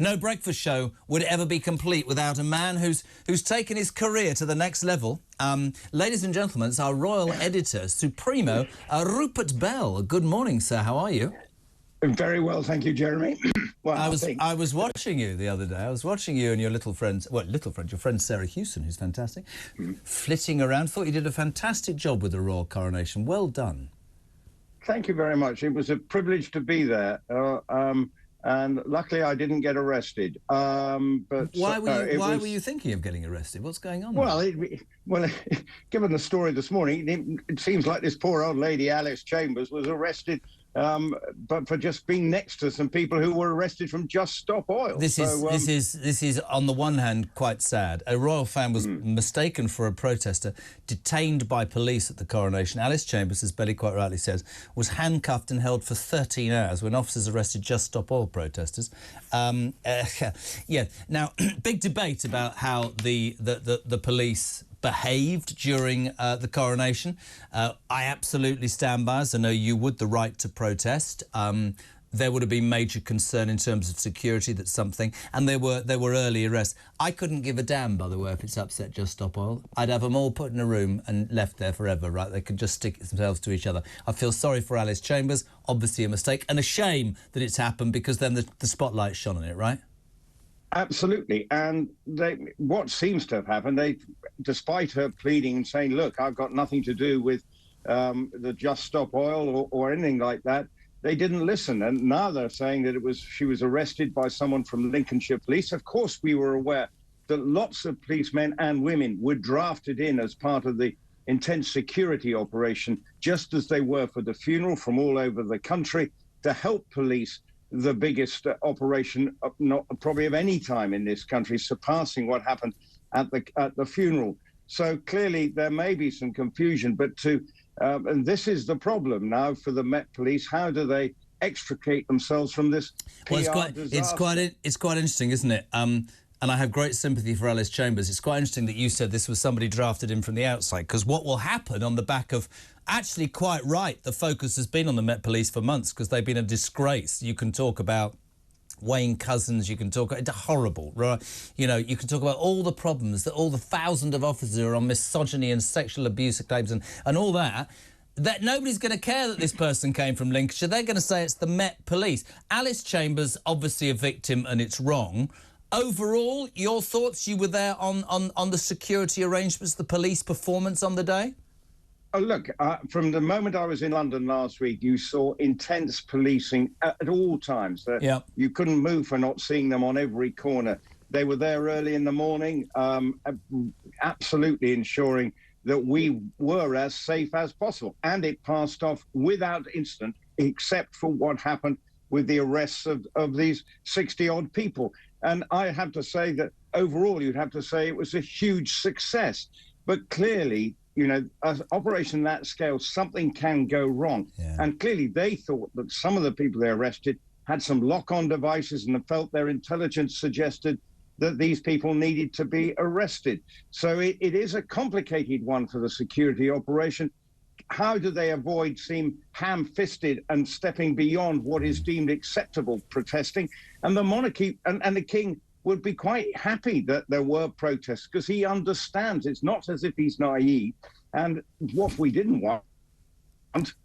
No breakfast show would ever be complete without a man who's taken his career to the next level. Ladies and gentlemen, it's our royal editor, Supremo, Rupert Bell. Good morning, sir. How are you? Very well, thank you, Jeremy. Well, I was watching you the other day. I was watching you and your your friend Sarah Hewson, who's fantastic, flitting around. Thought you did a fantastic job with the royal coronation. Well done. Thank you very much. It was a privilege to be there. And luckily, I didn't get arrested. But why were you thinking of getting arrested? What's going on? Well, given the story this morning, it seems like this poor old lady, Alice Chambers, was arrested, but for just being next to some people who were arrested from Just Stop Oil. This is on the one hand quite sad. A royal fan was mistaken for a protester, detained by police at the coronation. Alice Chambers, as Betty quite rightly says, was handcuffed and held for 13 hours when officers arrested Just Stop Oil protesters. Yeah. Now, big debate about how the police behaved during the coronation. I absolutely stand by, as I know you would, the right to protest. There would have been major concern in terms of security, that's something, and there were early arrests. I couldn't give a damn, by the way, if it's upset Just Stop Oil. I'd have them all put in a room and left there forever, right? They could just stick themselves to each other. I feel sorry for Alice Chambers, obviously a mistake, and a shame that it's happened, because then the spotlight shone on it, right? Absolutely. And what seems to have happened, despite her pleading and saying, look, I've got nothing to do with the Just Stop Oil or anything like that, they didn't listen. And now they're saying that she was arrested by someone from Lincolnshire Police. Of course, we were aware that lots of policemen and women were drafted in as part of the intense security operation, just as they were for the funeral, from all over the country, to help police the biggest operation probably of any time in this country, surpassing what happened at the funeral. So clearly there may be some confusion, but and this is the problem now for the Met Police. How do they extricate themselves from this PR disaster? It's quite interesting, isn't it? And I have great sympathy for Alice Chambers. It's quite interesting that you said this was somebody drafted in from the outside, because what will happen on the back of... Actually, quite right, the focus has been on the Met Police for months, because they've been a disgrace. You can talk about Wayne Couzens, you can talk... It's horrible, right? You know, you can talk about all the problems, that all the thousands of officers who are on misogyny and sexual abuse claims and all that, that nobody's going to care that this person came from Lincolnshire. They're going to say it's the Met Police. Alice Chambers, obviously a victim, and it's wrong. Overall, your thoughts? You were there on the security arrangements, the police performance on the day? Oh, look, from the moment I was in London last week, you saw intense policing at all times. You couldn't move for not seeing them on every corner. They were there early in the morning, absolutely ensuring that we were as safe as possible. And it passed off without incident, except for what happened with the arrests of these 60-odd people. And I have to say that overall, you'd have to say it was a huge success. But clearly, you know, an operation that scale, something can go wrong. Yeah. And clearly they thought that some of the people they arrested had some lock-on devices and felt their intelligence suggested that these people needed to be arrested. So it is a complicated one for the security operation. How do they avoid seem ham-fisted and stepping beyond what is deemed acceptable protesting? And the monarchy and the king would be quite happy that there were protests, because he understands. It's not as if he's naive. And what we didn't want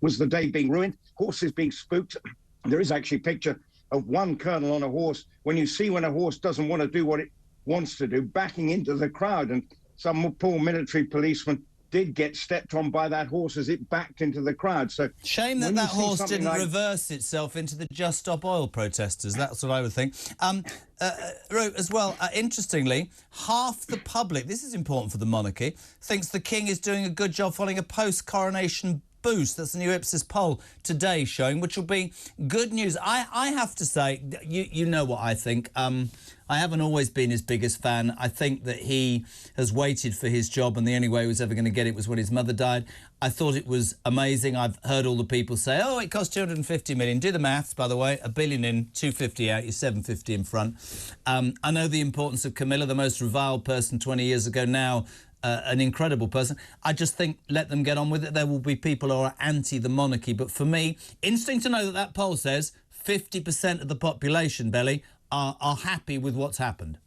was the day being ruined, horses being spooked. There is actually a picture of one colonel on a horse. When you see when a horse doesn't want to do what it wants to do, backing into the crowd, and some poor military policeman did get stepped on by that horse as it backed into the crowd. So shame that that horse didn't reverse itself into the Just Stop Oil protesters. That's what I would think. As well, interestingly, half the public, this is important for the monarchy, thinks the king is doing a good job following a post-coronation boost. That's the new Ipsos poll today showing, which will be good news. I have to say, you know what I think. I haven't always been his biggest fan. I think that he has waited for his job, and the only way he was ever going to get it was when his mother died. I thought it was amazing. I've heard all the people say, oh, it cost 250 million. Do the maths, by the way. $1 billion in, 250 out, you're 750 in front. I know the importance of Camilla, the most reviled person 20 years ago, now an incredible person. I just think let them get on with it. There will be people who are anti the monarchy. But for me, interesting to know that poll says 50% of the population, Belly, are happy with what's happened?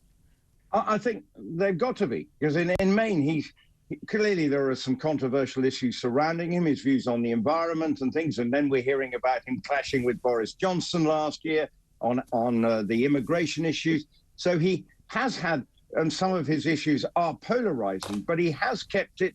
I think they've got to be, because in Maine, clearly there are some controversial issues surrounding him, his views on the environment and things, and then we're hearing about him clashing with Boris Johnson last year on the immigration issues. So he has had, and some of his issues are polarizing, but he has kept it.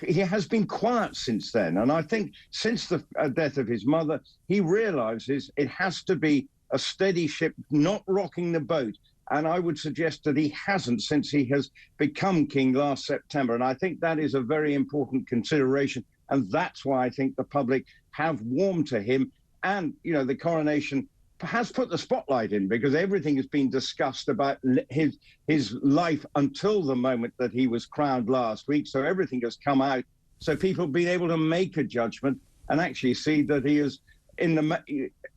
He has been quiet since then, and I think since the death of his mother, he realizes it has to be a steady ship, not rocking the boat. And I would suggest that he hasn't since he has become king last September. And I think that is a very important consideration. And that's why I think the public have warmed to him. And, you know, the coronation has put the spotlight in, because everything has been discussed about his life until the moment that he was crowned last week. So everything has come out. So people have been able to make a judgment and actually see that he is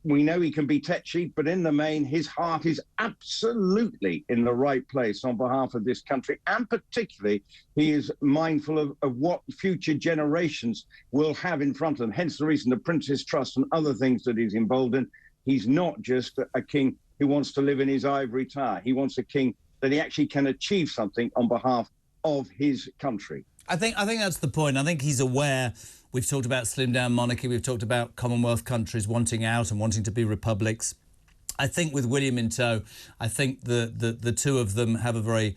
we know he can be tetchy, but in the main, his heart is absolutely in the right place on behalf of this country. And particularly, he is mindful of what future generations will have in front of them. Hence the reason the Prince's Trust and other things that he's involved in. He's not just a king who wants to live in his ivory tower. He wants a king that he actually can achieve something on behalf of his country. I think that's the point. I think he's aware. We've talked about slimmed down monarchy. We've talked about Commonwealth countries wanting out and wanting to be republics. I think with William in tow, I think the two of them have a very,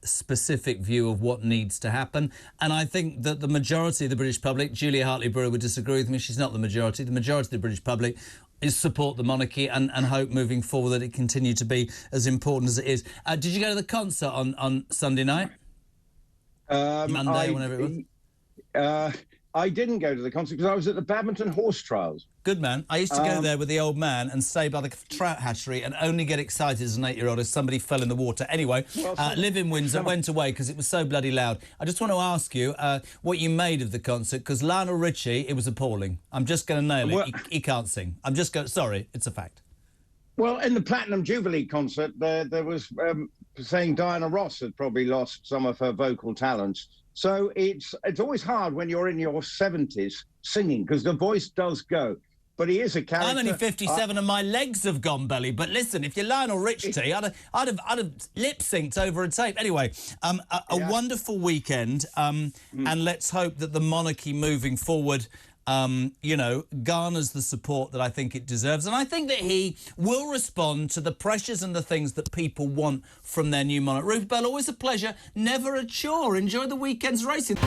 specific view of what needs to happen. And I think that the majority of the British public, Julia Hartley-Brewer would disagree with me, she's not the majority. The majority of the British public is support the monarchy and hope moving forward that it continue to be as important as it is. Did you go to the concert on Sunday night? Monday, whenever it was? I didn't go to the concert because I was at the Badminton horse trials. Good man. I used to go there with the old man and stay by the trout hatchery and only get excited as an 8-year-old if somebody fell in the water. Anyway, live in Windsor, went away because it was so bloody loud. I just want to ask you what you made of the concert, because Lionel Richie, it was appalling. I'm just going to nail it. He can't sing. I'm just going. Sorry, it's a fact. Well, in the Platinum Jubilee concert, there was saying Diana Ross had probably lost some of her vocal talents. So it's always hard when you're in your 70s singing, because the voice does go. But he is a character. I'm only 57 and my legs have gone belly. But listen, if you're Lionel Richie, I'd have lip synced over a tape. Anyway, a wonderful weekend, and let's hope that the monarchy moving forward garners the support that I think it deserves. And I think that he will respond to the pressures and the things that people want from their new monarch. Rupert Bell, always a pleasure, never a chore. Enjoy the weekend's racing.